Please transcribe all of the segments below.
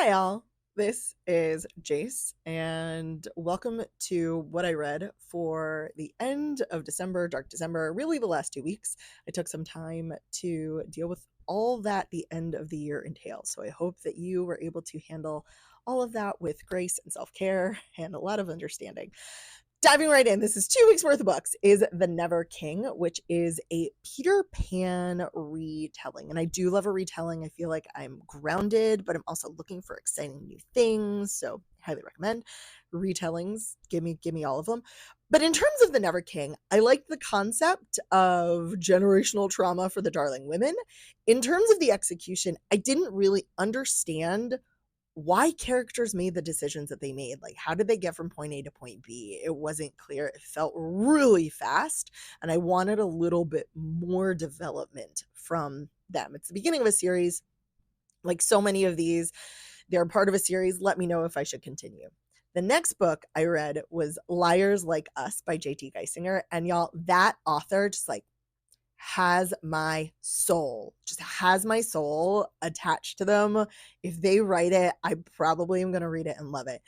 Hi, all. This is Jace, and welcome to what I read for the end of December, Dark December, really the last 2 weeks. I took some time to deal with all that the end of the year entails. So I hope that you were able to handle all of that with grace and self care and a lot of understanding. Diving right in, this is 2 weeks worth of books, is The Never King, which is a Peter Pan retelling. And I do love a retelling. I feel like I'm grounded, but I'm also looking for exciting new things. So highly recommend retellings. Give me all of them. But in terms of The Never King, I like the concept of generational trauma for the darling women. In terms of the execution, I didn't really understand why characters made the decisions that they made. Like, how did they get from point A to point B? It wasn't clear. It felt really fast, and I wanted a little bit more development from them. It's the beginning of a series. Like so many of these, they're part of a series. Let me know if I should continue. The next book I read was Liars Like Us by J.T. Geisinger. And y'all, that author just like has my soul, just has my soul attached to them. If they write it, I probably am going to read it and love it.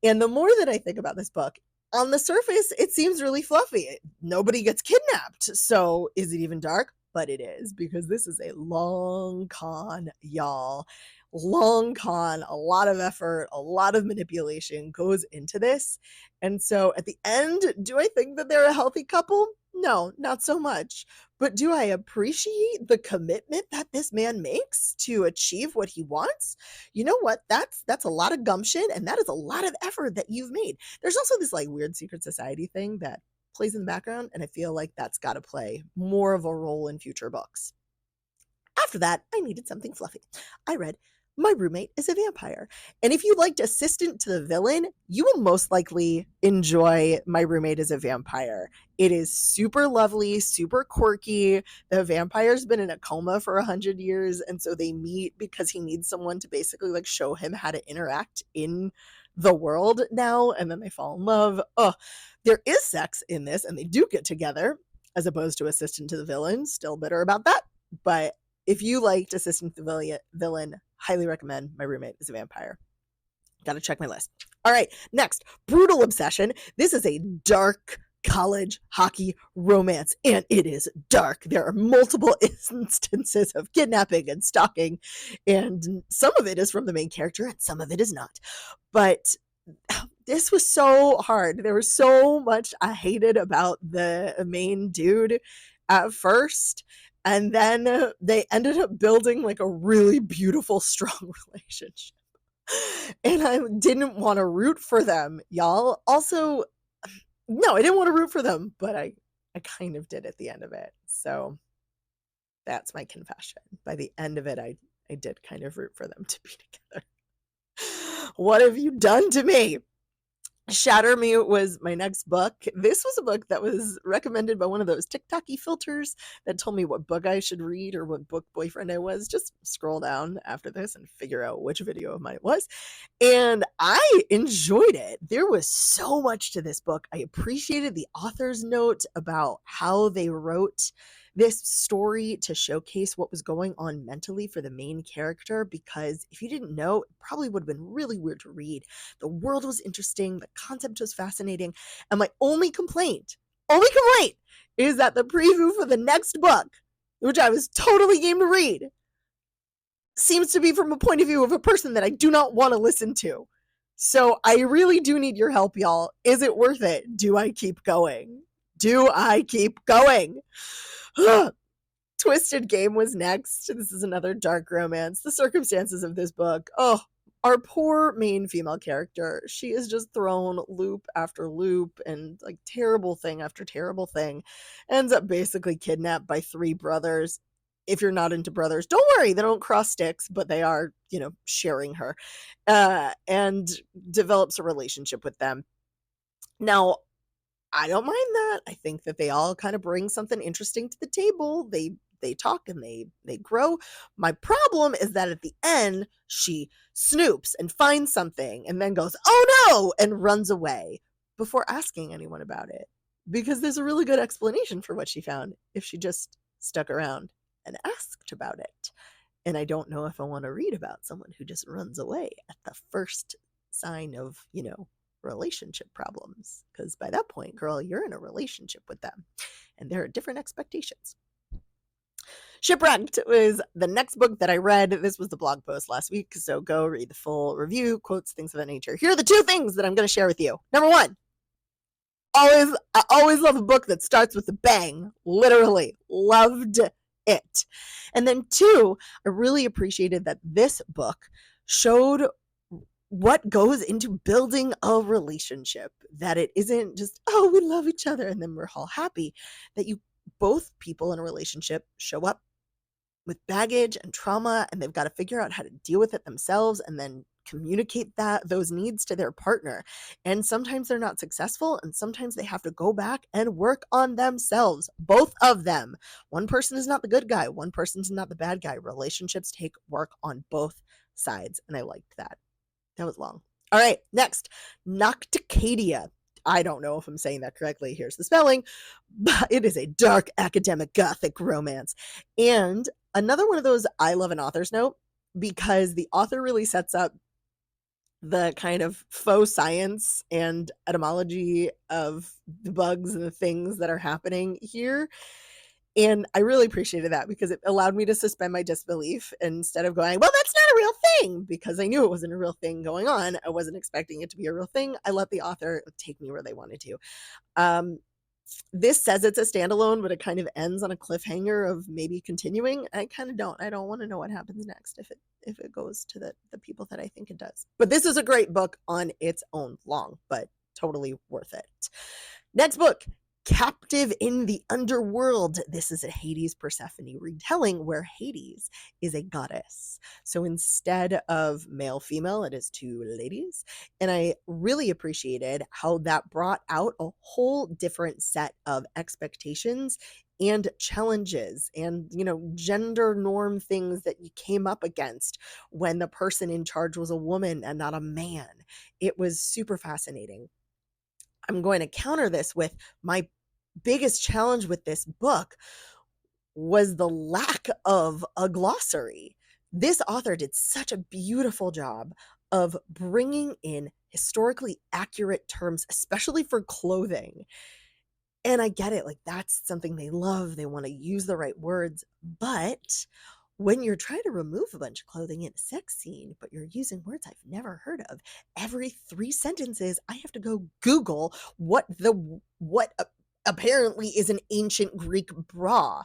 And the more that I think about this book, on the surface, it seems really fluffy. Nobody gets kidnapped. So is it even dark? But it is, because this is a long con, y'all. Long con, a lot of effort, a lot of manipulation goes into this. And so at the end, do I think that they're a healthy couple? No, not so much. But do I appreciate the commitment that this man makes to achieve what he wants? You know what? That's a lot of gumption, and that is a lot of effort that you've made. There's also this like weird secret society thing that plays in the background, and I feel like that's got to play more of a role in future books. After that, I needed something fluffy. I read My Roommate is a Vampire. And if you liked Assistant to the Villain, you will most likely enjoy My Roommate is a Vampire. It is super lovely, super quirky. The vampire's been in a coma for 100 years, and so they meet because he needs someone to basically like show him how to interact in the world now, and then they fall in love. Oh, there is sex in this, and they do get together, as opposed to Assistant to the Villain. Still bitter about that, but if you liked Assistant to the Villain, highly recommend My Roommate is a Vampire. Gotta check my list. All right, next, Brutal Obsession. This is a dark college hockey romance, and it is dark. There are multiple instances of kidnapping and stalking, and some of it is from the main character and some of it is not. But this was so hard. There was so much I hated about the main dude at first, and then they ended up building like a really beautiful, strong relationship. And I didn't want to root for them, y'all. Also, no, I didn't want to root for them, but I kind of did at the end of it. So that's my confession. By the end of it, I did kind of root for them to be together. What have you done to me? Shatter Me was my next book. This was a book that was recommended by one of those TikTok-y filters that told me what book I should read or what book boyfriend I was. Just scroll down after this and figure out which video of mine it was. And I enjoyed it. There was so much to this book. I appreciated the author's note about how they wrote this story to showcase what was going on mentally for the main character, because if you didn't know, it probably would have been really weird to read. The world was interesting, the concept was fascinating, and my only complaint is that the preview for the next book, which I was totally game to read, seems to be from a point of view of a person that I do not want to listen to. So I really do need your help, y'all. Is it worth it? Do I keep going? Twisted Game was next. This is another dark romance. The circumstances of this book, oh, our poor main female character, she is just thrown loop after loop and like terrible thing after terrible thing. Ends up basically kidnapped by three brothers. If you're not into brothers, don't worry, they don't cross sticks, but they are, sharing her, and develops a relationship with them. Now, I don't mind that. I think that they all kind of bring something interesting to the table. They talk and they grow. My problem is that at the end, she snoops and finds something and then goes, "Oh no," and runs away before asking anyone about it. Because there's a really good explanation for what she found if she just stuck around and asked about it. And I don't know if I want to read about someone who just runs away at the first sign of, relationship problems. Because by that point, girl, you're in a relationship with them and there are different expectations. Shipwrecked was the next book that I read. This was the blog post last week, so go read the full review, quotes, things of that nature. Here are the 2 things that I'm going to share with you. Number 1, I always love a book that starts with a bang. Literally loved it. And then 2, I really appreciated that this book showed what goes into building a relationship, that it isn't just, oh, we love each other and then we're all happy, that both people in a relationship show up with baggage and trauma, and they've got to figure out how to deal with it themselves and then communicate those needs to their partner. And sometimes they're not successful, and sometimes they have to go back and work on themselves, both of them. One person is not the good guy, one person's not the bad guy. Relationships take work on both sides, and I liked that. That was long. All right, next, Nocticadia. I don't know if I'm saying that correctly. Here's the spelling, but it is a dark academic gothic romance. And another one of those I love an author's note, because the author really sets up the kind of faux science and etymology of the bugs and the things that are happening here. And I really appreciated that, because it allowed me to suspend my disbelief instead of going, well, that's not a real thing, because I knew it wasn't a real thing going on. I wasn't expecting it to be a real thing. I let the author take me where they wanted to. This says it's a standalone, but it kind of ends on a cliffhanger of maybe continuing. I kind of don't. I don't want to know what happens next if it goes to the people that I think it does. But this is a great book on its own, long, but totally worth it. Next book, Captive in the Underworld. This is a Hades Persephone retelling where Hades is a goddess. So instead of male, female, it is 2 ladies. And I really appreciated how that brought out a whole different set of expectations and challenges and, gender norm things that you came up against when the person in charge was a woman and not a man. It was super fascinating. I'm going to counter this with my biggest challenge with this book was the lack of a glossary. This author did such a beautiful job of bringing in historically accurate terms, especially for clothing. And I get it, like that's something they love. They want to use the right words. But when you're trying to remove a bunch of clothing in a sex scene, but you're using words I've never heard of, every 3 sentences, I have to go Google what apparently is an ancient Greek bra.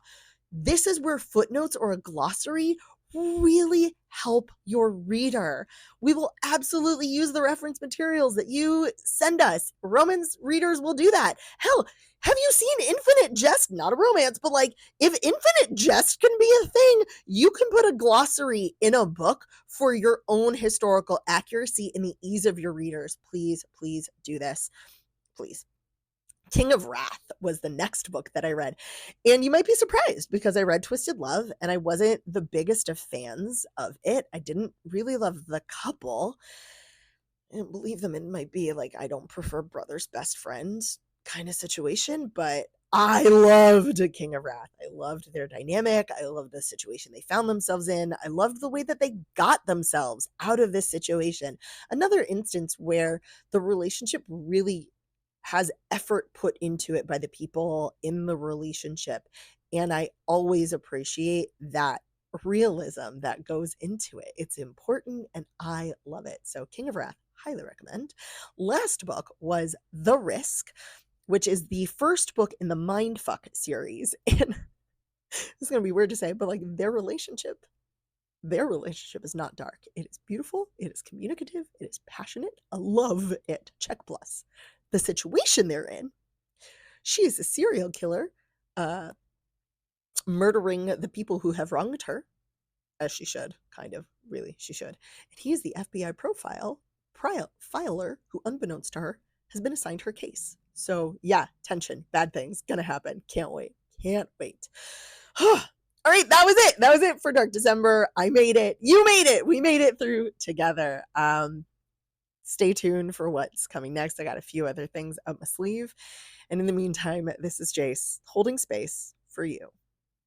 This is where footnotes or a glossary really help your reader. We will absolutely use the reference materials that you send us. Romance readers will do that. Hell, have you seen Infinite Jest? Not a romance, but like if Infinite Jest can be a thing, you can put a glossary in a book for your own historical accuracy and the ease of your readers. Please, please do this. Please. King of Wrath was the next book that I read. And you might be surprised, because I read Twisted Love and I wasn't the biggest of fans of it. I didn't really love the couple. And believe them, it might be like I don't prefer brother's best friend kind of situation, but I loved King of Wrath. I loved their dynamic. I loved the situation they found themselves in. I loved the way that they got themselves out of this situation. Another instance where the relationship really has effort put into it by the people in the relationship. And I always appreciate that realism that goes into it. It's important and I love it. So King of Wrath, highly recommend. Last book was The Risk, which is the first book in the Mindfuck series. And it's going to be weird to say, but like their relationship is not dark. It is beautiful. It is communicative. It is passionate. I love it. Check plus. The situation they're in, she is a serial killer, murdering the people who have wronged her, as she should, kind of, really, she should. And he is the FBI filer who, unbeknownst to her, has been assigned her case. So yeah, tension, bad things, gonna happen. Can't wait. All right, that was it. That was it for Dark December. I made it. You made it. We made it through together. Stay tuned for what's coming next. I got a few other things up my sleeve. And in the meantime, this is Jace holding space for you.